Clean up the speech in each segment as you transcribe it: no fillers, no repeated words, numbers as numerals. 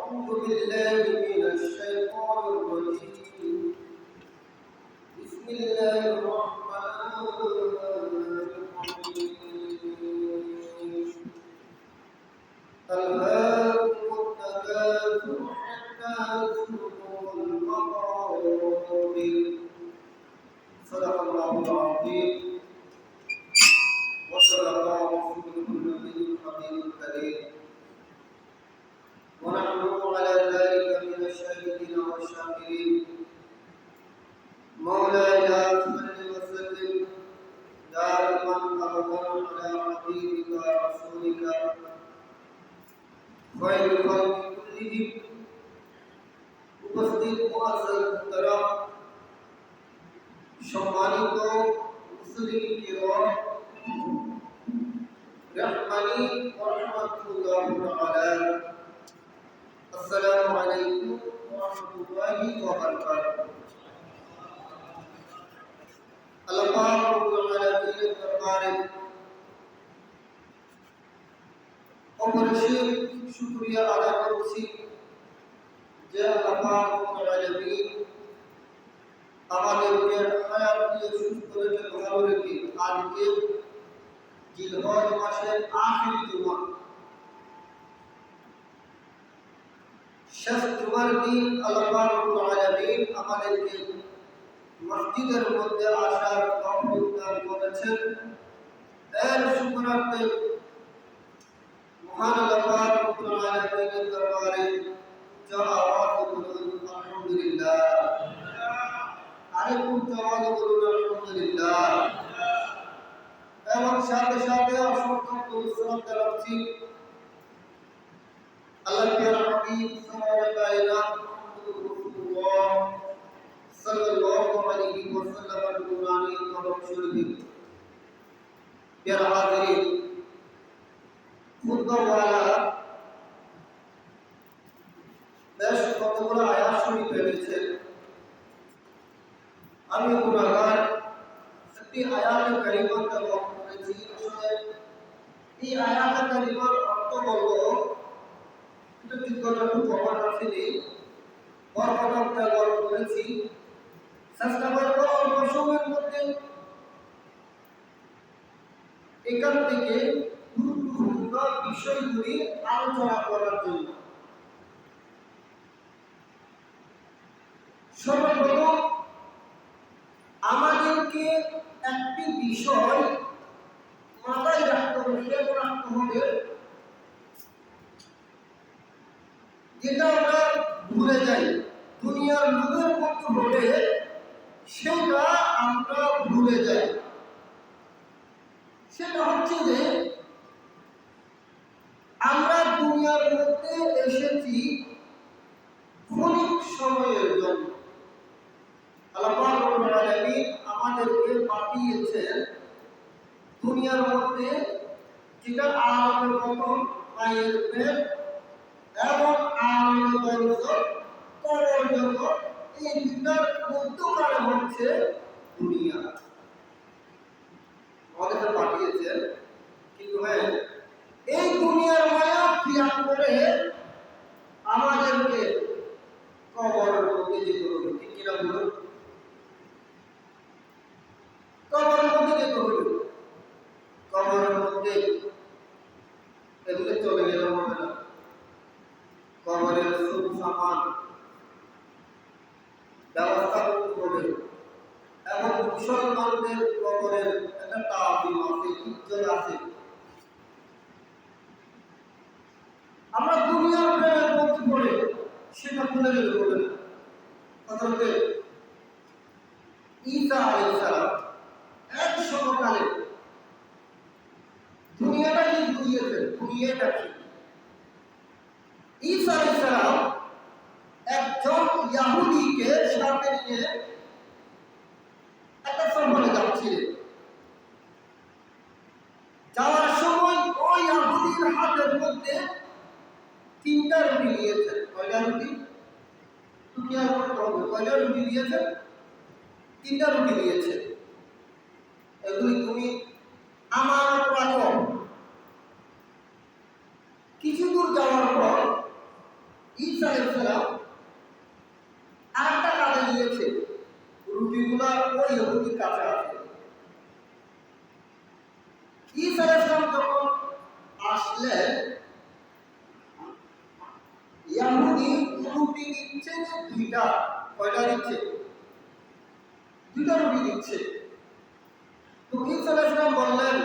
أعوذ بالله من الشيطان الرجيم. بسم الله الرحمن الرحيم. ألهاكم التكاثر حتى زرتم المقابر. صدق الله العظيم وصدق رسوله النبي الكريم. ونحن على ذلك من الشاهدين والشاكرين. مولاي صل وسلم دائما ابدا على حبيبك رسولك خير الخلق كلهم. উপস্থিত মুআজ্জাজ মুহতারাম, সম্মানিত মুসলিম কিরাম, রাহমানি ওয়া রাহমাতুল্লাহি তাআলা, আসসালামু আলাইকুম ওয়া রাহমাতুল্লাহি ওয়া বারাকাতুহু। আল্লাহ পাক রব্বুল আলামিনের দরবারে অপরিসীম শুকরিয়া আদায় করছি যে আল্লাহ পাক রব্বুল আলামিন আমাদেরকে হায়াত দিয়ে সুস্থ রেখে ভালো রেখে আজকে জিলহজ মাসের আখির জুমা, শেষ জুমার দিন আল্লাহ পাক রব্বুল আলামিন আমাদেরকে মসজিদের মধ্যে আসার তৌফিক দান করেছেন। এর শুকরাতে মহান আল্লাহ পাক রব্বুল আলামিনের দরবারে আওয়াজ করুন আলহামদুলিল্লাহ। আরেকটু আওয়াজ করুন আলহামদুলিল্লাহ। এবং সাথে সাথে অসংখ্য দরুদ জানাচ্ছি আল্লাহর হাবিব সাল্লাল্লাহু আলাইহি ওয়াসাল্লামের নুরানি কলম শরীফ। প্যারা হাজিরিন, খুতবাওয়ালা বেশ কতগুলো আয়াত শরীফ পেয়েছেন। আমি গুনাহগার, একটি আয়াতে কারিমা তেলাওয়াত করেছি। আসলে এই আয়াতে কারিমার অর্থ বলবো এটা বিজ্ঞান একটু প্রমাণ আসেনি, বরকত তেলাওয়াত করেছি। চেষ্টা করবো অল্প সময়ের মধ্যে এখান থেকে গুরুত্বপূর্ণ বিষয়গুলি আলোচনা করার জন্য। সর্বপ্রথম আমাদেরকে একটি বিষয় মাথায় রাখতে হবে, যেটা আমরা ভুলে যাই। দুনিয়ার লোকের মতো বলে সেটা আমরা ভুলে যাই। সেটা হচ্ছে যে আমরা দুনিয়ার মধ্যে এসেছি ক্ষণিক সময়ের জন্য। আল্লাহ পাক রব্বুল আলামিন আমাদেরকে পাঠিয়েছেন দুনিয়ার মধ্যে, যেটা আলামের মতন পায়ের পেট এবং আলামের দরজা কবর জন্য। এই দুটার মধ্যকার হচ্ছে দুনিয়া। আমাদেরকে পাঠিয়েছেন, কিন্তু হ্যাঁ, এই দুনিয়ার মায়া ত্যাগ করে আমাদেরকে কবরের মধ্যে যেতে হবে। ঠিক কিনা বলুন? কবরের মধ্যে যেতে হবে। কবরের মধ্যে এগুলো চলে গেলে হবে না। কবরের সব সামান ব্যবস্থা করতে হবে এবং মুসলমানদের কবরের একটা তাজিম আছে, ইজ্জত আছে। আমরা দুনিয়ার প্রেমের মধ্যে পড়ে সেটা ভুলে গেলে হবে না। কথা হচ্ছে ঈসা আলাইহিস সালাম এক সমকালে দুনিয়াটা কি বুঝিয়েছেন, দুনিয়াটা কি। ঈসা আলাইহিস সালাম একজন ইহুদিকে সাথে নিয়ে একটা সফরে যাচ্ছিলেন। যাওয়ার সময় ওই ইহুদির হাতের মধ্যে 3টা রুটি নিয়েছেন। কয়টা রুটি? কয়টা রুটি নিয়েছেন? 3টা রুটি নিয়েছেন। এগুলি তুমি আমার রাখো। কিছু দূর যাওয়ার পর ঈসা ইয়াহুদি রুটি দিচ্ছে দুইটা, কয়টা দিচ্ছে? দুইটা রুটি দিচ্ছে। তো ঈসা আলাইহিস সালাম বললেন,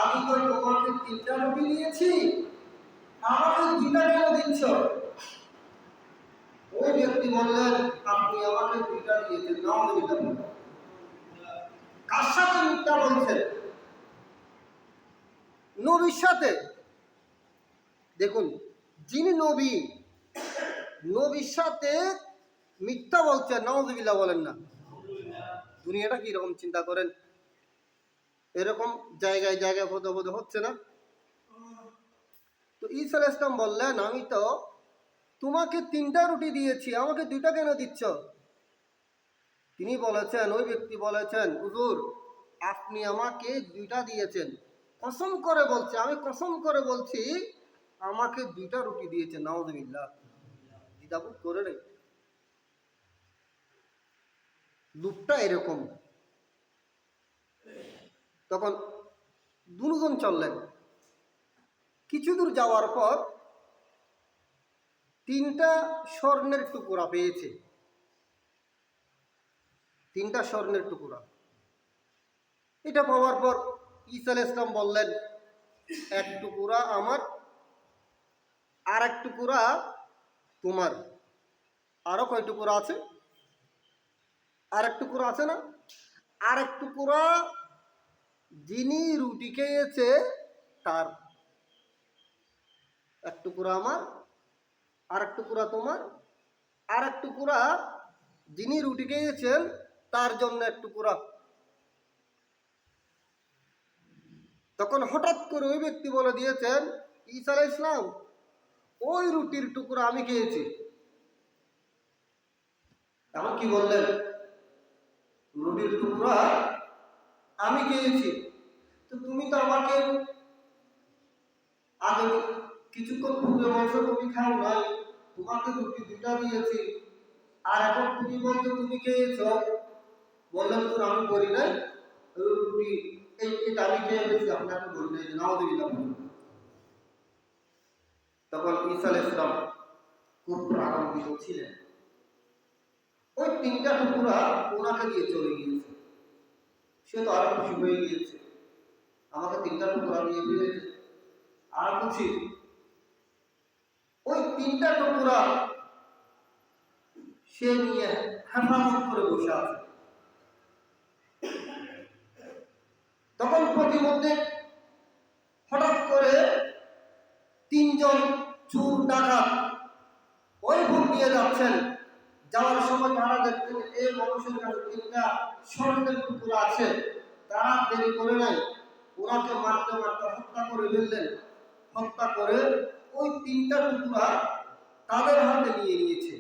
আমি তো তোমাকে তিনটা রুটি দিয়েছি, আমাকে দুইটা কেন দিচ্ছ? ওই ব্যক্তি বললেন, আপনি আমাকে দুইটা দিয়েছেন। নাউযুবিল্লাহ। কার সাথে মিথ্যা বলছেন? নবীর সাথে। দেখুন, যিনি নবী, নবীর সাথে মিথ্যা বলছেন, নাউযুবিল্লাহ বলেন না। দুনিয়াটা কি রকম চিন্তা করেন, এরকম জায়গায় জায়গায় পদে হচ্ছে না? তো ঈসা আলাইহিস সালাম বললেন, আমি তো তোমাকে তিনটা রুটি দিয়েছি, আমাকে দুইটা কেন দিচ্ছ? তিনি বলেছেন, ওই ব্যক্তি বলেছেন, হুজুর আপনি আমাকে দুইটা দিয়েছেন, কসম করে বলছি, আমি কসম করে বলছি আমাকে দুইটা রুটি দিয়েছেন। নাউযুবিল্লাহ। দ্বিধাবোধ করে নেই। লোকটা এরকম। তখন দুজন চললেন। কিছু দূর যাওয়ার পর তিনটা স্বর্ণের টুকরা পেয়েছে। তিনটা স্বর্ণের টুকরা। এটা পাওয়ার পর ঈসা আলাইহিস সালাম বললেন, এক টুকরা আমার, আর এক টুকরা তোমার। আরো কয় টুকরা আছে? আর এক টুকরা আছে না? আর এক টুকরা যিনি রুটি খেয়েছে তার। এক টুকরা আমার, আর এক টুকরা তোমার, আর এক টুকরা যিনি রুটি খেয়েছেন তার জন্য এক টুকরা। তখন হঠাৎ করে ওই ব্যক্তি বলে দিয়েছেন, ঈসা আলাইহিস সালাম, ওই রুটির টুকরা আমি খেয়েছি। এখন কি বললেন? রুটির টুকরা আমি খেয়েছি। তো তুমি তো আমাকে আগে কিছুক্ষণ পূর্বে বলছো তুমি খাও নাই, তোমাকে রুটি দুটা দিয়েছি, আর এখন তুমি বলছো তুমি খেয়েছো। বললেন, তো আমি বলি নাই রুটি এটা আমি খেয়ে গেছি, আপনাকে বলি নাই। নাউযুবিল্লাহ। তখন ঈসা আলাইহিস সালাম খুব রাগান্বিত ছিলেন। ওই তিনটা টুকরা ওনাকে দিয়ে চলে গিয়েছে। সে তো আরো খুশি হয়ে গিয়েছে, আমাকে তিনটা টুকরা দিয়ে ফেলেছে, আর খুশি। ওই তিনটা টুকরা সে নিয়ে হেফাজত করে বসে আছে। তখন প্রতিমধ্যে হঠাৎ করে তিনজন চোর ডাকাত ওই ভোট দিয়ে যাচ্ছেন। যাওয়ার সময় তারা দেখছেন এই মানুষের কাছে তিনটা স্বর্ণের টুকরা আছে। তারা দেরি করে নাই, ওনাকে মারতে মারতে হত্যা করে ফেললেন। হত্যা করে ওই তিনটা টুকরা তাদের হাতে নিয়ে নিয়েছে।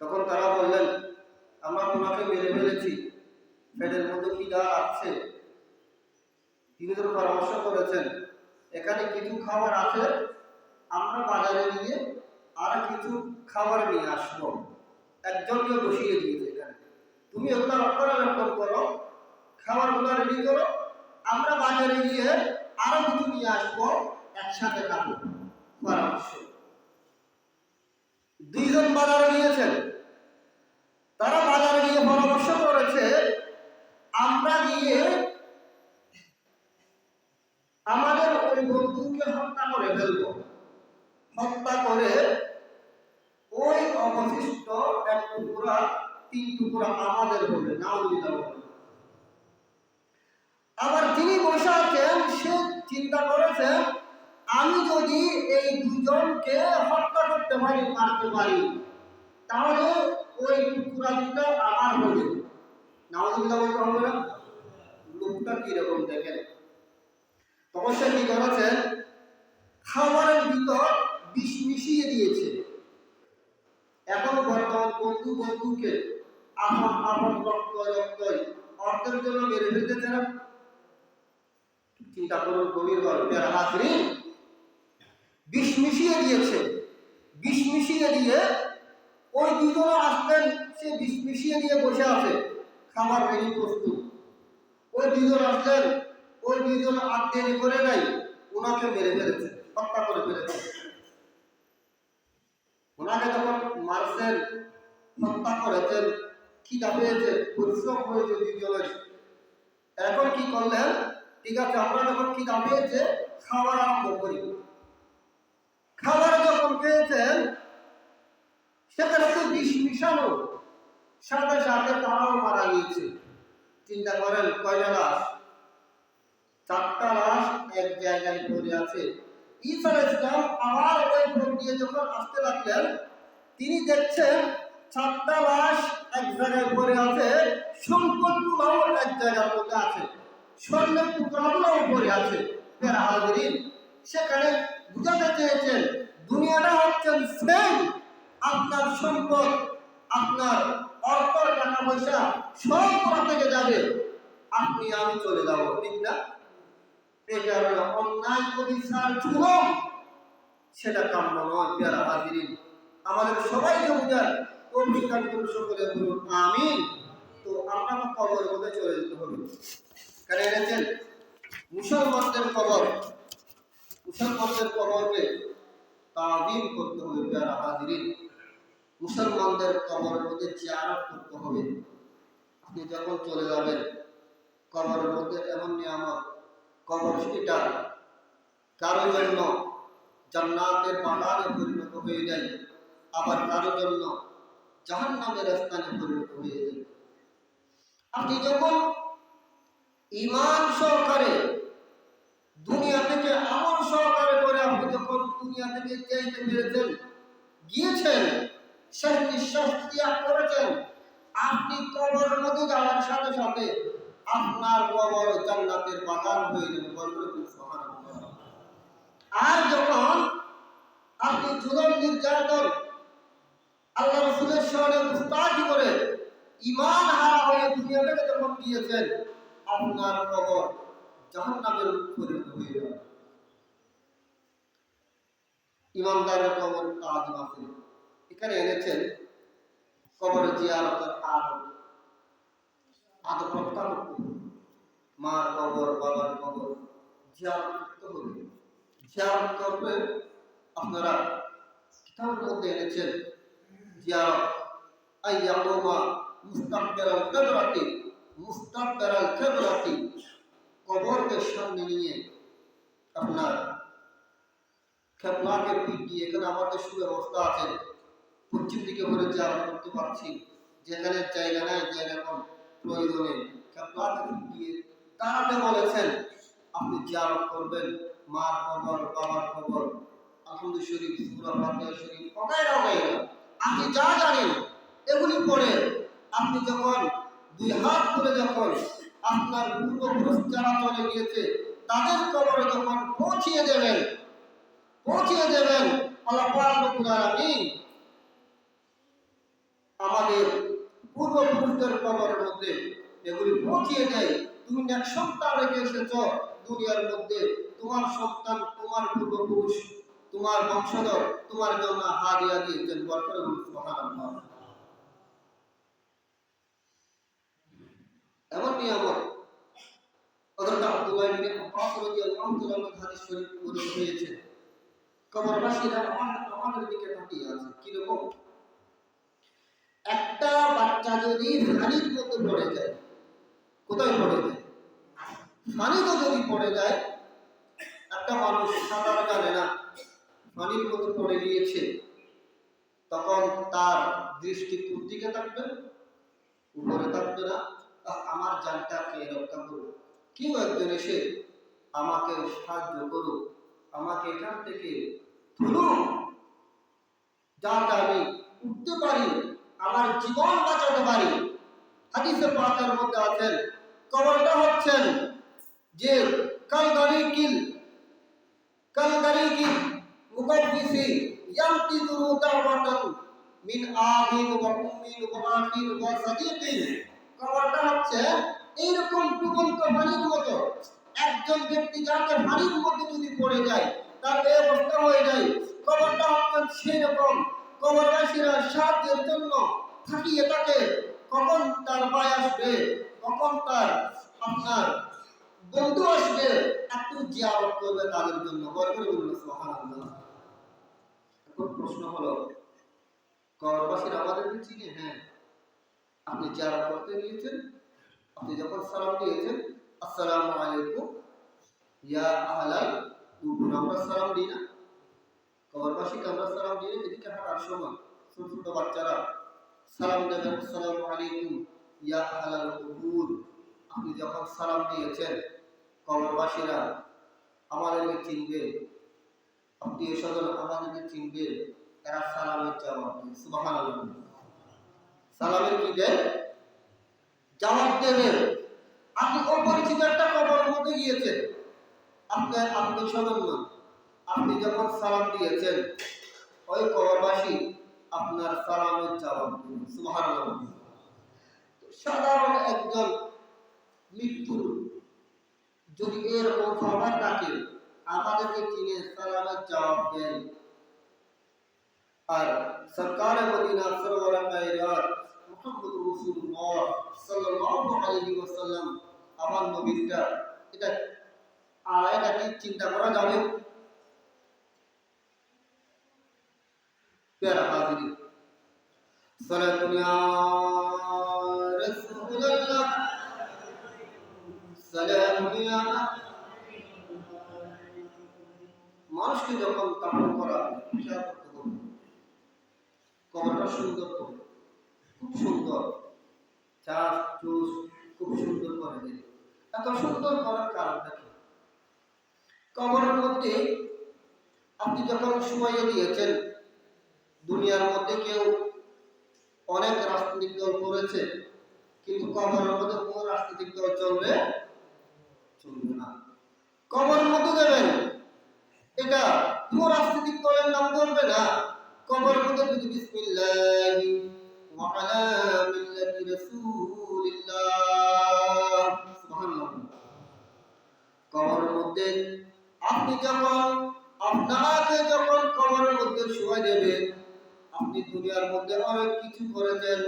তখন তারা বললেন, আমরা ওনাকে মেরে ফেলেছি, পেটের মধ্যে খিদা আছে। তিনি তো পরামর্শ করেছেন, এখানে কিছু খাবার আছে, আমরা বাজারে গিয়ে আর কিছু খাবার নিয়ে আসবো। একজনকে বসিয়ে দিয়েছে এখানে, তুমি এগুলো রক্ষণাবেক্ষণ করো, খাবারগুলো রেডি করো, আমরা বাজারে গিয়ে আরো কিছু নিয়ে আসবো, একসাথে খাবো। পরামর্শ। দুইজন বাজারে গিয়েছেন। তারা বাজারে গিয়ে পরামর্শ করেছে, আমরা গিয়ে আমাদের ওই বন্ধুকে হত্যা করে ফেলবো। হত্যা করে ওই অবশিষ্ট এক টুকরা, তিন টুকরা আমাদের হবে। নাউযুবিল্লাহ। আবার যিনি বসে আছেন সে চিন্তা করেছেন, আমি যদি এই দুজনকে হত্যা করতে পারি, মারতে পারি, তাহলে ওই টুকরা দুটো আমার হবে। নাউযুবিল্লাহ বলতে হবে না? লোকটা কিরকম দেখেন। তখন সে কি করেছেন, খাবারের ভিতর বিষ মিশিয়ে দিয়েছে। এখন বর্তমান বন্ধু বন্ধুকে আপন আপন রক্তই অর্থের জন্য মেরে ফেলতেছে না? চিন্তা করুন গভীরভাবে প্যারা হাজরিন। বিষ মিশিয়ে দিয়েছে। বিষ মিশিয়ে দিয়ে ওই দুজন আসলেন, সে বিষ মিশিয়ে দিয়ে বসে আছে, খাবার রেডি প্রস্তুত। ওই দুজন আসলেন, ওই দুজন আর দেরি করে নাই, ওনাকে মেরে ফেলেছে, হত্যা করে ফেলেছে। ওনাকে যখন মারছেন, হত্যা করেছেন, খিদা পেয়েছে, পরিশ্রম হয়েছে দুইজনের, এখন কি করলেন? ঠিক আছে, আমরা যখন খিদা পেয়েছে খাবার আরম্ভ করি। খাবার যখন খেয়েছেন সেখানে তো বিষ মিশানো, সাথে সাথে তারাও মারা গিয়েছে। চিন্তা করেন কয়টা লাশ? 4টা লাশ এক জায়গায় পড়ে আছে। ঈসা আলাইহিস সালাম আবার ওই পথ দিয়ে যখন আসতে লাগলেন, তিনি দেখছেন 4টা লাশ এক জায়গায় পড়ে আছে, সম্পদগুলোও এক জায়গার মধ্যে আছে, স্বর্ণের টুকরাগুলোও পড়ে আছে। প্রিয় হাজিরিন, সেখানে বুঝাতে চেয়েছেন দুনিয়াটা হচ্ছেন সেম। আপনার সম্পদ, আপনার অর্থ, টাকা পয়সা সব কোথা থেকে যাবে? আপনি আমি চলে যাব, ঠিক না? এই কারণে অন্যায় অবিচার জুলুম সেটা কাম্য নয়। প্রিয় হাজিরিন, আমাদের সবাইকে বুঝার অভিজ্ঞান করে সকলে বলুন আমিন। তো আমরা তো কবরের মধ্যে চলে যেতে হবে। কারণ এনেছেন মুসলমানদের কবর, মুসলমানদের কবরকে তাজিম করতে হবে। প্রিয় হাজিরিন, মুসলমানদের কবরের মধ্যে জিয়ারত করতে হবে। আপনি যখন চলে যাবেন কবরের মধ্যে এমন নিয়ামত, কবর সেটা কারোর জন্য জান্নাতের বাগানে পরিণত হয়ে যায়, আবার কারোর জন্য জাহান্নামের স্থানে পরিণত হয়ে যায়। আপনি যখন ঈমান সহকারে দুনিয়া থেকে আমল সহকারে করে আপনি যখন দুনিয়া থেকে যাইতে পেরেছেন, গিয়েছেন, শেষ নিঃশ্বাস ত্যাগ করেছেন, আপনি কবরের মধ্যে যাওয়ার সাথে সাথে আপনার কবর জান্নাতের বাগান হয়ে যাবে। সুবহানাল্লাহ। আর যখন আপনি জুলুম, নির্যাতন, আল্লাহ রাসূলের শরণে মুস্তাকি করে ঈমান হারা হয়ে দুনিয়া থেকে যখন গিয়েছেন, আপনার কবর জাহান্নামের পরিণত হয়ে যাবে। ইমানদারের কবর তাজিম আছে। এখানে এনেছেন কবরে জিয়ারতের আদব, আদব রক্ষা করতে হবে। মার কবর, বাবার কবর জিয়ারত করতে হবে। জিয়ারত করবে আপনারা কিতাবের মধ্যে এনেছেন জিয়ারত আইয়াকুমা মুস্তাকবিরাল কিবলাতি, মুস্তাকবিরাল কিবলাতি, কবরকে সামনে নিয়ে আপনার কিবলাকে পিঠ দিয়ে, এখানে আমাদের সুব্যবস্থা আছে, পশ্চিম দিকে করে জিয়ারত করতে পারছি, যেখানে জায়গা নাই, জায়গা কম, প্রয়োজনে কিবলাকে পিঠ দিয়ে দাঁড়াতে বলেছেন। আপনি জিয়ারত করবেন মার কবর, বাবার কবর, আলহামদুলিল্লাহ শরীফ, সূরা ফাতিহা শরীফ, ওগাইরা ওগাইরা আপনি যা জানেন এগুলি পড়ে আপনি যখন দুই হাত করে যখন আপনার পূর্বপুরুষ যারা চলে গিয়েছে তাদের কবরে যখন পৌঁছিয়ে দেবেন, আল্লাহ পাক রব্বুল আলামিন আমাদের পূর্বপুরুষদের কবরের মধ্যে এগুলি পৌঁছিয়ে দেয়। তুমি এক সন্তান রেখে এসেছ দুনিয়ার মধ্যে, তোমার সন্তান, তোমার পূর্বপুরুষ, তোমার বংশধর তোমার জন্য হাদিয়া দিয়েছেন। বরকত সুবহানাল্লাহ। এমন নিয়ামত হযরত আব্দুল্লাহ ইবনে আব্বাস রাদিয়াল্লাহু তাআলা হাদিস শরীফ উল্লেখ হয়েছে, কবরবাসীরা আমাদের দিকে তাকিয়ে আছে। কি রকম? একটা বাচ্চা যদি পানির মধ্যে পড়ে যায়, কোথায় পড়ে যায়? পানিতে যদি পড়ে যায়, একটা মানুষ সাঁতার জানে না, পানির মধ্যে পড়ে গিয়েছে, তখন তার দৃষ্টি কোন দিকে থাকবে? উপরে থাকবে না? আমার জানটাকে রক্ষা করো, কেউ একজন এসে আমাকে সাহায্য করো, আমাকে এখান থেকে তুলুন, যাতে আমি উঠতে পারি, আমার জীবন বাঁচাতে পারি। হাদিসে পাকের মধ্যে আছেন কবরটা হচ্ছেন যে কালগারিকিল মুকাদ্দিসি ইয়ামতিদু দাওয়াতান মিন আবিন ওয়া উম্মিন ওয়া আখিন ওয়া সাদিকিন। কবরটা হচ্ছে এইরকম ডুবন্ত পানির মতো, একজন ব্যক্তি যাতে পানির মধ্যে যদি পড়ে যায় তার এই অবস্থা হয়ে যায়, কবরটা হচ্ছে সেই রকম। কবরবাসীরা সাহায্যের জন্য থাকিয়ে থাকে, কখন তার ভাই আসবে, কখন তার আপনার বন্ধু আসবে, একটু জিয়ারত করবে তাদের জন্য। বরকত বলুন সুবহানাল্লাহ। এখন প্রশ্ন হলো কবরবাসীরা আমাদেরকে চিনে? হ্যাঁ। আপনি জিয়ারত করতে গিয়েছেন, আপনি যখন সালাম দিয়েছেন আসসালামু আলাইকুম ইয়া আহলাল কুবুর, আমরা সালাম দিই না? কবরবাসীকে আমরা সালাম দিয়ে এদিকে হাঁটার সময় ছোট ছোট বাচ্চারা সালাম দেবেন আসসালামু আলাইকুম ইয়া আহলাল কুবুর। আপনি যখন সালাম দিয়েছেন কবরবাসীরা আমাদেরকে চিনবে, আত্মীয় স্বজন আমাদেরকে চিনবে, এরা সালামের জবাব দেয়। সুবহানাল্লাহ। সালামের কি দেয়? জবাব দেবে। আপনি অপরিচিত একটা কবরের মধ্যে গিয়েছেন, আপনার আত্মীয় স্বজন না, আপনি যখন সালাম দিয়েছেন ওই কবরবাসী আপনার সালামের জবাব দেবে। সুবহানাল্লাহ। সাধারণ একজন মৃত্যু যদি এরকম খবর থাকে আমাদেরকে চিনে সালামের জবাব দেন, আর সরকার মদিনা সরওয়ার কায়নাত মুহাম্মদুর রাসূলুল্লাহ সাল্লাল্লাহু আলাইহি ওয়াসাল্লাম আমার নবীটা, এটা আলাদা কি চিন্তা করা যাবে? প্যারা হাজিরি সালাতুন ইয়া রাসূলুল্লাহ সালামুন ইয়া, মানুষকে যখন দাফন করা হয় খেয়াল করতে হবে কবরটা সুন্দর করে, খুব সুন্দর চাষ চুষ খুব সুন্দর করে দেয়। এত সুন্দর করার কারণটা কি? কবরের মধ্যে আপনি যখন সময় দিয়েছেন, দুনিয়ার মধ্যে কেউ অনেক রাজনৈতিক দল করেছে, কিন্তু কবরের মধ্যে কোন রাজনৈতিক দল চলবে? চলবে না। কবরের মধ্যে দেবেন, এটা কোন রাজনৈতিক দলের নাম ধরবে না। কবরের মধ্যে যদি বিসমিল্লাহি ওয়া আলা মিল্লাতি রাসূলিল্লাহ, সুবহানাল্লাহ। কবরের মধ্যে আপনি যখন আপনাকে যখন কবরের মধ্যে শোয়া দেবে, আপনি দুনিয়ার মধ্যে অনেক কিছু করেছেন,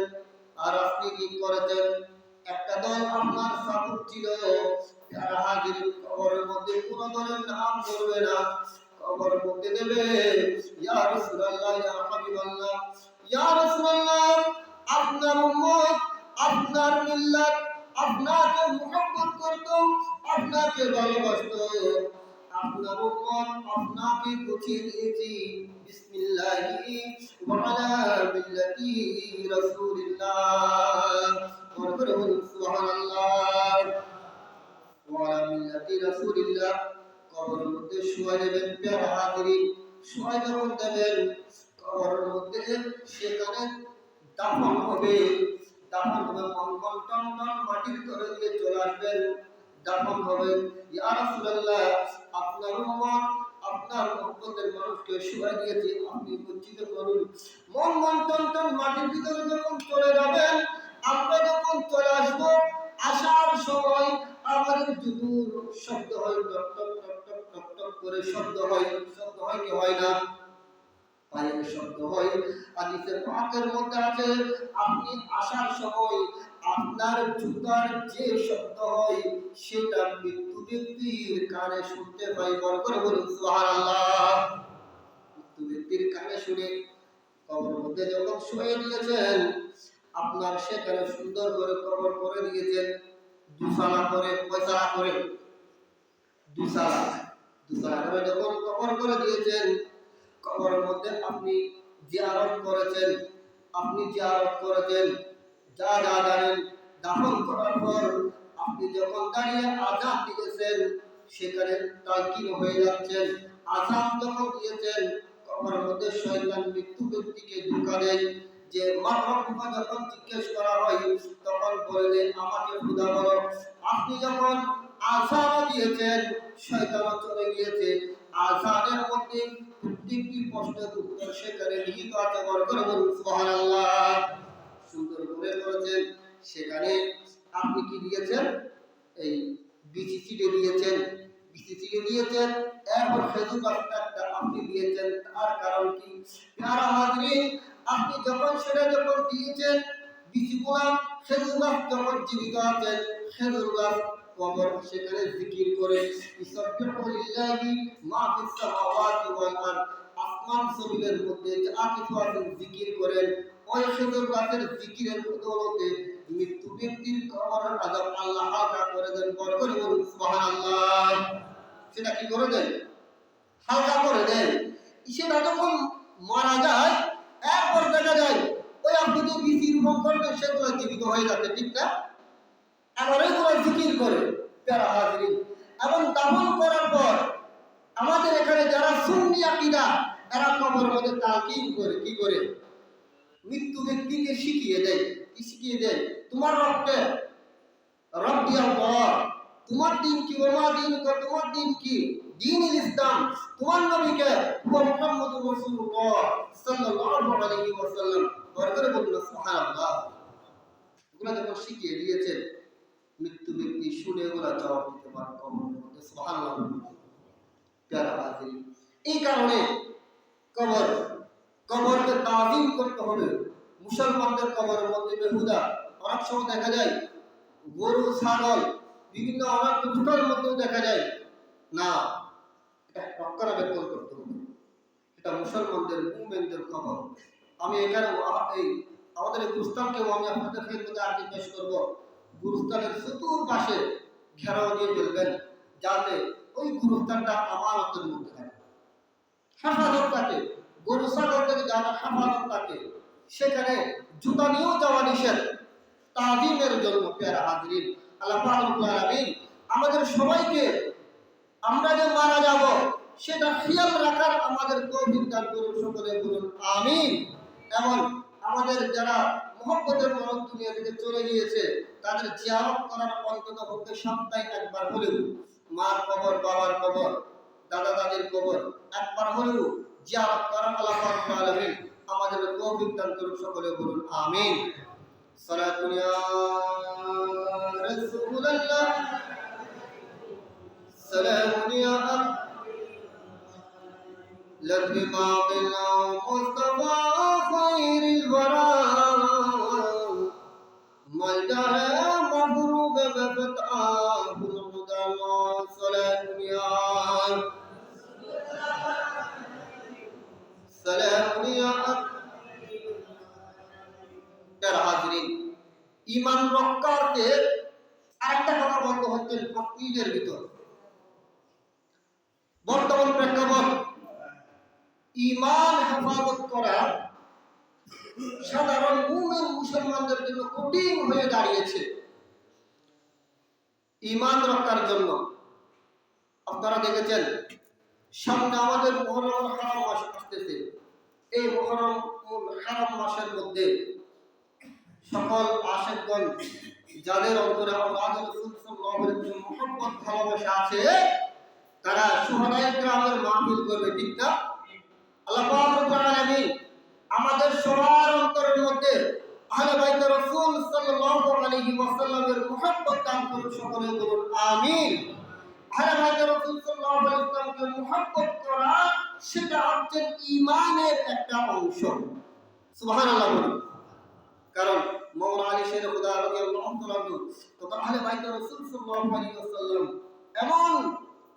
আর আপনি কি করেছেন? একটা দল আপনার সাপোর্ট ছিল, যারা হাজির কবরের মধ্যে কোন দলের নাম ধরবে না, কবরের মধ্যে দেবে ইয়া রাসূলুল্লাহ ইয়া হাবিবাল্লাহ, ইয়া রাসূলুল্লাহ আপনার উম্মত আপনার মিল্লাত আপনাকে মুহাব্বত করত, আপনাকে ভালোবাসত, আপনার উম্মত আপনাকে বুঝিয়ে দিয়েছি বিসমিল্লাহি ওয়া আলা মিল্লাতি রাসূলিল্লাহ, বরকত বলুন সুবহানাল্লাহ। ওয়া আলা মিল্লাতি রাসূলিল্লাহ। কবরের মধ্যে শুয়ে দেবেন, প্যারা হাজিরি শুয়ে যখন দেবেন কবরের মধ্যে, সেখানে দাফন হবে, দাফন হবে মঙ্গল টন্ডন মাটির তলে দিয়ে চলে আসবেন, দাফন হবে। ইয়া রাসূলুল্লাহ আপনার উম্মত আপনার উম্মতের মানুষকে শুয়ে দিয়েছি, আপনি বুঝিতে করুন। মঙ্গল টন্ডন মাটির ভিতরে যখন চলে যাবেন, আমরা যখন চলে আসবো, আসার সময় আমাদের জুতুর শব্দ হয়, টক টক টক টক টক টক করে শব্দ হয়, শব্দ হয় কি হয় না? পায়ের শব্দ হয়। হাদিসে পাকের মধ্যে আছে আপনি আসার সময় আপনার জুতার যে শব্দ হয় সেটা মৃত্যু ব্যক্তির কানে শুনতে পাই। বরকত বলুন সুবহানাল্লাহ। মৃত্যু ব্যক্তির কানে শুনে কবরের মধ্যে যখন শুয়ে দিয়েছেন, আপনার সেখানে সুন্দর করে কবর করে দিয়েছেন, দুসালা করে, পয়সালা করে, দুসালা দুসালা করে যখন কবর করে দিয়েছেন, কবরের মধ্যে আপনি জিয়ারত করেছেন, আপনি জিয়ারত করেছেন, যা যা জানেন, দাফন করার পর আপনি যখন দাঁড়িয়ে আযান দিয়েছেন, সেখানে তালকিন হয়ে যাচ্ছেন, আযান যখন দিয়েছেন, কবরের মধ্যে শয়তান মৃত্যু ব্যক্তিকে ধোঁকা দেয়, যে মারহাবা যখন জিজ্ঞেস করা হয় তখন বলে আমাকে খোদা বলো। আপনি যখন আযান দিয়েছেন, শয়তান চলে গিয়েছে, আযানের মধ্যে প্রত্যেকটি প্রশ্নের উত্তর সেখানে লিখিত আছে। বরকত বলুন সুবহানাল্লাহ। সুন্দর করে করেছেন। সেখানে আপনি কি দিয়েছেন? এই বিসিসিডি দিয়েছেন, বিসিসিডি দিয়েছেন, এরপর খেজুর গাছটা আপনি দিয়েছেন। তার কারণ কি? প্যারা হাজরিন, আপনি যখন সেটা যখন দিয়েছেন, বিচিগুলা খেজুর গাছ যখন জীবিত আছেন, খেজুর গাছ কবর সেখানে জিকির করে ইসবিহু লিল্লাহি মা ফিস সামাওয়াতি ওয়াল আরদ, আসমান জমিনের মধ্যে যা কিছু আছে জিকির করেন, ওই খেজুর গাছের জিকিরের বদৌলতে মৃত্যু ব্যক্তির কবরের আযাব আল্লাহ হালকা করে দেন। বড় করে বলুন সুবহানাল্লাহ। সেটা কি করে দেন? হালকা করে দেন। সেটা যখন মারা যায়, এরপর দেখা যায় ওই আপনি যে বীজ রোপণ করবেন সেগুলো জীবিত হয়ে যাচ্ছে, ঠিক না? এবার ওইগুলো জিকির করে প্যারা হাজরিন। এবং দাফন করার পর আমাদের এখানে যারা সুন্নি আকীদা, এরা কবরের মধ্যে তালকিন করে, কি করে? মৃত্যু ব্যক্তিকে শিখিয়ে দেয়। কি শিখিয়ে দেয়? তোমার রবকে রব্বি আল্লাহ, তোমার দিন কি, ওমা দিন কি, তোমার দিন কি, দ্বীনুল ইসলাম, তোমার নবীকে মুহাম্মদুর রাসূলুল্লাহ সাল্লাল্লাহু আলাইহি ওয়াসাল্লাম। বরকত বলুন সুবহানাল্লাহ। এগুলো যখন শিখিয়ে দিয়েছে, মৃত্যু ব্যক্তি শুনে ওরা জবাব দিতে পারে কবরের মধ্যে সুবহানাল্লাহ। প্যারা হাজির, এই কারণে কবরকে তাজিম করতে হবে। মুসলমানদের কবরের মধ্যে বেহুদা অনেক সময় দেখা যায় গরু, ছাগল, বিভিন্ন অনেক দুটার মধ্যেও দেখা যায় না। এটা রক্ষণাবেক্ষণ করতে হবে। এটা মুসলমানদের মুমিনদের কবর। আমি এখানে আমাদের এই গুরুস্থানকেও আমি আপনাদের মধ্যে আগে পেশ করব। গুরুস্থানের চতুর্পাশে ঘেরাও দিয়ে ফেলবেন, যাতে ওই গুরুস্থানটা আমানতের মধ্যে থাকে, হেফাজত থাকে। গরু ছাগল থেকে যারা হেফাজত থাকে, সেখানে জুতা নিয়েও যাওয়া নিষেধ, তাজিমের জন্য। প্যারা হাজরিন, আল্লাহ পাক রব্বুল আলামিন আমাদের সবাইকে, আমরা যে মারা যাব সেটা খেয়াল রাখার আমাদের তৌফিক দান করুন। সকলে বলুন আমিন। এবং আমাদের যারা মুহাব্বতের মরণ দুনিয়া থেকে চলে গিয়েছে, তাদের জিয়ারত করার অন্তত পক্ষে সপ্তাহে একবার হলেও, মার কবর, বাবার কবর, দাদা দাদির কবর একবার হলেও জিয়ারত করার আল্লাহ পাক রব্বুল আলামিন আমাদের তৌফিক দান করুন। সকলে বলুন আমিন। সালাতুন ইয়া রাসূলুল্লাহ, সালামুন ইয়া للرباط المصطفى خير الورى ملجأ مبروك بفتحه الهدى صلاة يا سلام يا হাজরিন, ঈমান রক্ষার্থে আরেকটা কথা বলতে হচ্ছে ঈদের ভিতর। বর্তমান প্রেক্ষাপট, ঈমান হেফাজত করা সাধারণ মুমিন মুসলমানদের জন্য কঠিন হয়ে দাঁড়িয়েছে। ঈমান রক্ষার জন্য আপনারা দেখেছেন, সামনে আমাদের মুহররম হারাম মাস আসতেছে। এই মুহররম হারাম মাসের মধ্যে সকল আশিকগণ, যাদের অন্তরে আল্লাহর রাসূল সাল্লাল্লাহু আলাইহি ওয়াসাল্লাম মুহাব্বত ভালোবাসা আছে, তারা শুহাদায়ে কিরামের মাহফিল করবে, ঠিক না? আল্লাহ পাক রব্বুল আলামিন আমাদের সবার অন্তরের মধ্যে আহলে বাইত রাসূল সাল্লাল্লাহু আলাইহি ওয়াসাল্লামের মুহাব্বত দান করুন। সকলে বলুন আমিন। আহলে বাইত রাসূল সাল্লাল্লাহু আলাইহি ওয়াসাল্লামকে মুহাব্বত করা, সেটা হচ্ছে ঈমানের একটা অংশ। সুবহানাল্লাহ বলুন। কারণ মাওলানা আলী শের খুদা রাদিয়াল্লাহু তাআলা তথা আহলে বাইত রাসূল সাল্লাল্লাহু আলাইহি ওয়াসাল্লাম এমন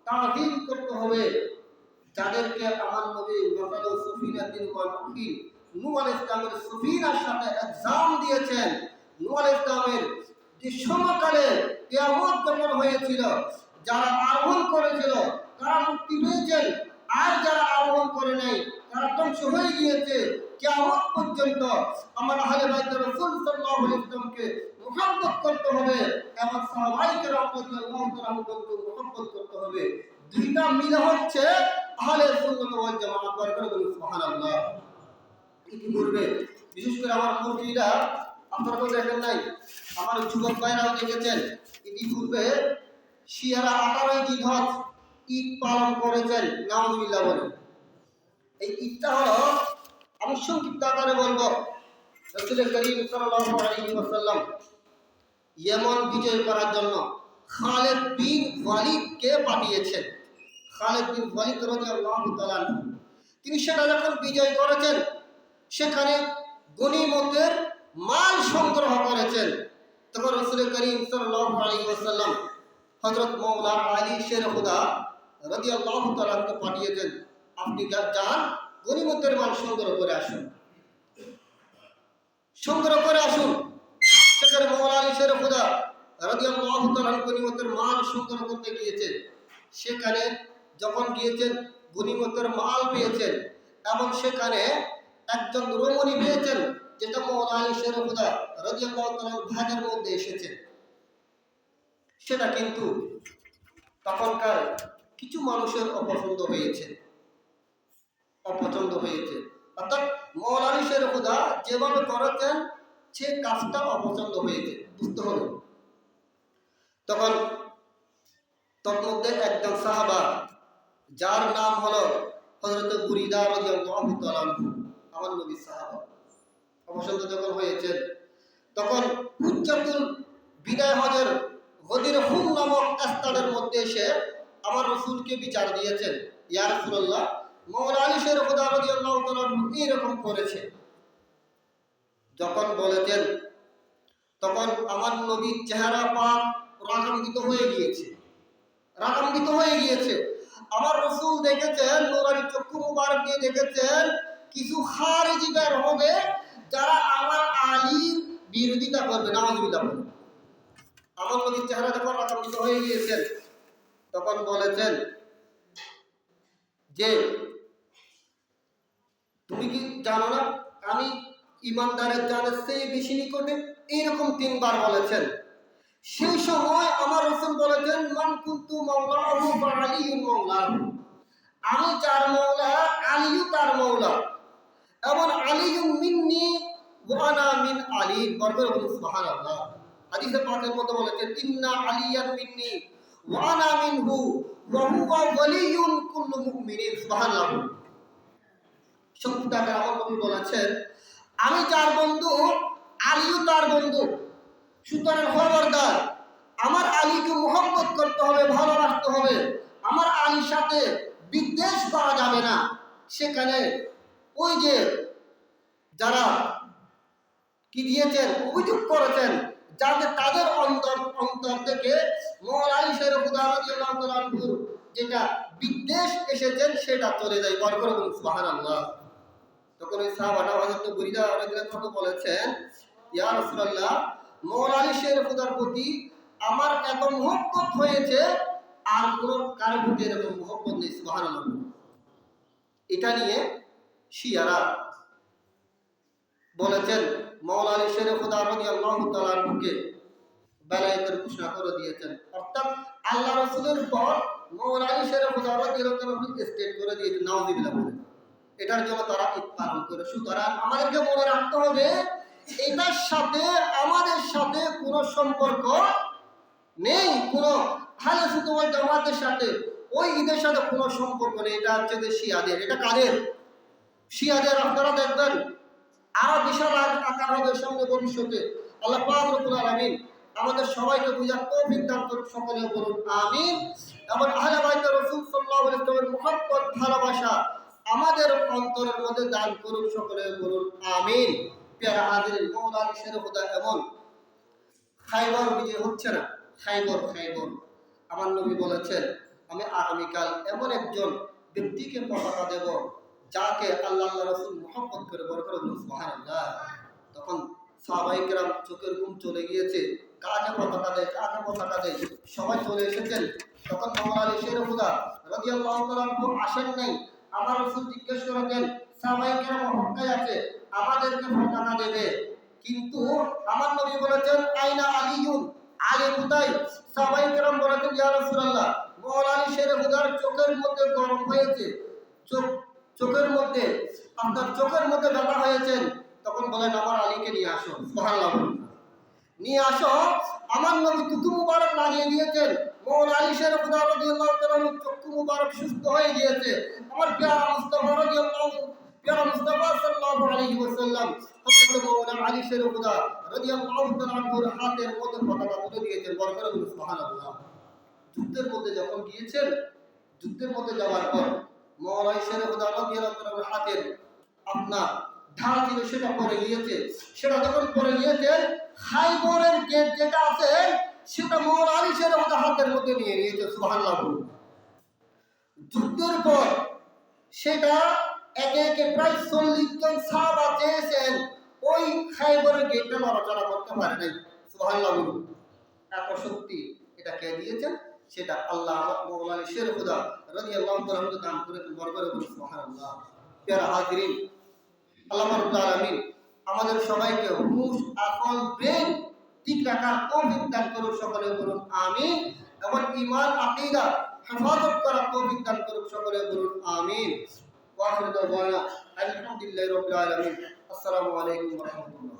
তাযীম করতে হবে, যাদেরকে আমার নবী মাসালু সুফিনাতিন ওয়া নুহিন, নূহ আলাইহিস সালামের সুফিনার সাথে এক্সাম দিয়েছেন। নূহ আলাইহিস সালামের যে সময়কালে কিয়ামত যখন হয়েছিল, যারা আরোহণ করেছিল তারা মুক্তি পেয়েছেন, আর যারা আরোহণ করে নাই তারা ধ্বংস হয়ে গিয়েছে। কিয়ামত পর্যন্ত আমার আহলে বাইত রাসূল সাল্লাল্লাহু আলাইহি ওয়াসাল্লামকে মুহাব্বত করতে হবে এবং সাহাবায়ে কেরাম রাদিয়াল্লাহু তাআলা মুহাব্বত করতে হবে। দুইটা মিলে হচ্ছে আহলে সুন্নাত ওয়াল জামাত। বরকত বলুন সুবহানাল্লাহ। ইতিপূর্বে বিশেষ করে আমার মুরব্বিরা, আপনারা তো দেখেন নাই, আমার যুবক ভাইরাও দেখেছেন, ইতিপূর্বে শিয়ারা 18 জিলহজ ঈদ পালন করেছেন। নাউযুবিল্লাহ বলেন। এই ঈদটা হলো, আমি সংক্ষিপ্ত আকারে বলবো, রাসূল করিম সাল্লাল্লাহু আলাইহি ওয়াসাল্লাম ইয়েমন বিজয় করার জন্য খালিদ বিন ওয়ালিদকে পাঠিয়েছেন। খালিদ বিন ওয়ালিদ রাদিয়াল্লাহু তাআলা তিনি সেটা যখন বিজয় করেছেন, সেখানে গনিমতের মাল সংগ্রহ করেছেন। তখন রাসূল করিম সাল্লাল্লাহু আলাইহি ওয়াসাল্লাম হযরত মাওলানা আলী শের খুদা রাদিয়াল্লাহু তাআলাকে পাঠিয়েছেন, আপনি যান গনিমতের মাল সংগ্রহ করে আসুন, সংগ্রহ করে আসুন। সেখানে মওলা আলী শের খুদা রাদিয়াল্লাহু তাআলা গনিমতের মাল সংগ্রহ করতে গিয়েছেন। সেখানে যখন গিয়েছেন গনিমতের মাল পেয়েছেন এবং সেখানে একজন রমণী পেয়েছেন যেটা মওলা আলী শের খুদা রাদিয়াল্লাহু তাআলার ভাগের মধ্যে এসেছে। সেটা কিন্তু তখনকার কিছু মানুষের অপছন্দ হয়েছে, অপছন্দ হয়েছে। অর্থাৎ মওলা আলী শের খুদা যেভাবে করেছেন সে কাজটা অপছন্দ হয়েছে, বুঝতে হবে। তখন তন্মধ্যে একজন সাহাবা যার নাম হলো হযরত বুরিদা রাদিয়াল্লাহু তাআলা আনহু, আমার নবীর সাহাবা, অপছন্দ যখন হয়েছে তখন হুজ্জাতুল বিদায় হজের গদির হুম নামক স্থানের মধ্যে এসে আমার রাসূলকে বিচার দিয়েছেন, ইয়া রাসূলুল্লাহ, মওলা আলী শের খুদা রাদিয়াল্লাহু তাআলা এরকম করেছে। যখন বলেছেন তখন আমার নবীর চেহারা পাক রাগান্বিত হয়ে গিয়েছে, রাগান্বিত হয়ে গিয়েছে। আমার রাসূল দেখেছেন, নূরানী চক্ষু মুবারক দিয়ে দেখেছেন কিছু খারিজি বের হবে যারা আমার আলীর বিরোধিতা করবে, নাউযুবিল্লাহ বলে। আমার নবীর চেহারা যখন রাগান্বিত হয়ে গিয়েছেন তখন বলেছেন যে তুমি কি জানো না আমি ইমানদারের জানের চেয়ে বেশি নিকটে, এইরকম 3 বার বলেছেন। সেই সময় আমার রাসূল বলেছেন, মান কুনতু মাওলাহু ফা আলিয়্যুন মাওলাহু, আমি যার মাওলা আলীও তার মাওলা, এবং আলিয়্যুন মিন্নি ওয়া আনা মিন আলী, বলবেন সুবহানাল্লাহ। হাদিসে পাকের মধ্যে বলেছেন, ইন্না আলিয়ান মিন্নি ওয়া আনা মিনহু ওয়া হুয়া ওয়ালিয়্যুন কুল্লু মুমিনিন, সুবহানাল্লাহ। সত্যিকার আমার নবী বলেছেন, আমি যার বন্ধু আলীও তার বন্ধু, সুতরাং খবরদার আমার আলীকে মুহাব্বত করতে হবে, ভালোবাসতে হবে। আমার আলীর সাথে বিদ্বেষ করা যাবে না। সেখানে ওই যে যারা কি দিয়েছেন, অভিযোগ করেছেন, যাতে তাদের অন্তর থেকে মওলা আলী শের খুদা রাদিয়াল্লাহু তাআলা আনহুর যেটা বিদ্বেষ এসেছেন সেটা চলে যায়, বরকত বলুন সুবহানাল্লাহ। তখন ওই সাহাবাটা হযরত বুরিদা রাদিয়াল্লাহু তাআলা বলেছেন, ইয়া রাসূলুল্লাহ, মওলা আলী শের খুদার প্রতি আমার এত মুহাব্বত হয়েছে আর কোন কারো প্রতি এরকম মুহাব্বত নেই, সুবহানাল্লাহ। এটা নিয়ে শিয়ারা বলেছেন মওলা আলী শের খুদা রাদিয়াল্লাহু তাআলা আনহুকে বেলায়েতের ঘোষণা করে দিয়েছেন, অর্থাৎ আল্লাহ রাসূলের পর মওলা আলী শের খুদা রাদিয়াল্লাহু তাআলা আনহুকে স্টেট করে দিয়েছেন, নাউযুবিল্লাহ বলে। এটার জন্য তারা ঈদ পালন করে। সুতরাং আমাদেরকে মনে রাখতে হবে এটার সাথে আমাদের সাথে কোনো সম্পর্ক নেই, কোনো আহলে সুন্নাত ওয়াল জামাতের সাথে ওই ঈদের সাথে কোনো সম্পর্ক নেই। এটা হচ্ছে যে শিয়াদের। এটা কাদের? শিয়াদের। আপনারা দেখবেন আরো বিশাল আকার হবে সামনে ভবিষ্যতে। আল্লাহ পাক রব্বুল আলামিন আমাদের সবাইকে বুঝার তৌফিক দান করুন, সকলে বলুন আমিন। এবং আহলে বাইত রাসূল সাল্লাল্লাহু আলাইহি ওয়াসাল্লামের মুহাব্বত, ভালোবাসা আমাদের অন্তরের মধ্যে দান করুন, সকলে বলুন আমিন। প্যারা হাজিরিন, মওলা আলী শের খুদা এমন খায়বর বিজয় হচ্ছে না, খায়বর আমার নবী বলেছেন, আমি আগামীকাল এমন একজন ব্যক্তিকে পতাকা দেব যাকে আল্লাহ রাসূল মুহাব্বত করে, বরকত সুবহানাল্লাহ। তখন সাহাবায়ে কেরাম চোখের ঘুম চলে গিয়েছে, কাকে পতাকা দেয়, কাকে পতাকা দেয়, সবাই চলে এসেছেন। তখন মওলা আলী শের খুদা রাদিয়াল্লাহু তাআলা আনহু আসেন নাই। আমার রাসূল জিজ্ঞেস করেছেন, সাহাবায়ে কেরাম মক্কায় আছে, আমাদেরকে পতাকা দেবে, কিন্তু আমার নবী বলেছেন, আইনা আলিয়ুন, আলী কোথায়? সাহাবায়ে কেরাম বলেছেন, ইয়া রাসূলুল্লাহ, মওলা আলী শের খুদার চোখের মধ্যে গরম হয়েছে, চোখের মধ্যে আপনার চোখের মধ্যে ব্যথা হয়েছেন। তখন বলেন, আমার আলীকে নিয়ে আসো, সুবহানাল্লাহ, নিয়ে আসো। আমার নবী থুতু মুবারক লাগিয়ে দিয়েছেন, মওলা আলী শের খুদা রাদিয়াল্লাহু তাআলা চক্ষু মুবারক সুস্থ হয়ে গিয়েছে। আমার প্যারা মুস্তাফা সাল্লাল্লাহু আলাইহি ওয়াসাল্লাম হযরত মওলা আলী শের খুদা রাদিয়াল্লাহু তাআলা আনহুর হাতের মধ্যে পতাকা তুলে দিয়েছেন, বরকত সুবহানাল্লাহ। যুদ্ধের মধ্যে যখন গিয়েছেন, যুদ্ধের মধ্যে যাওয়ার পর মওলা আলী শের খুদা রাদিয়াল্লাহু তাআলার হাতের আপনার ঢাল ছিল সেটা পরে গিয়েছে। সেটা যখন পরে গিয়েছেন, খায়বরের গেট যেটা আছে সেটা মওলা আলী শের খুদা হাতের মধ্যে নিয়ে নিয়েছে, সুবহানাল্লাহ। যুদ্ধের পর সেটা একে একে প্রায় 40 জন সাহাবা চেয়েছেন, ওই খায়বরের গেটটা নড়াচড়া করতে পারে নাই। সুবহানাল্লাহ বলুন। এত শক্তি এটা কে দিয়েছেন? সেটা আল্লাহ মৌলানা শের খুদা রাদিয়াল্লাহু তাআলা দান করে বরকত বলুন সুবহানাল্লাহ। প্রিয় হাজিরিন, আল্লাহ রাব্বুল আলামিন আমাদের সবাইকে হুশ, আকল, ব্রেন ঠিক রাখার তৌফিক দান করুন, সকলে বলুন আমিন। এবং ঈমান, আকীদা হেফাজত করার তৌফিক দান করুন, সকলে বলুন আমিন। ওয়া আখিরু দাওয়ানা আলহামদুলিল্লাহি রাব্বিল আলামিন। আসসালামু আলাইকুম ওয়া রাহমাতুল্লাহ।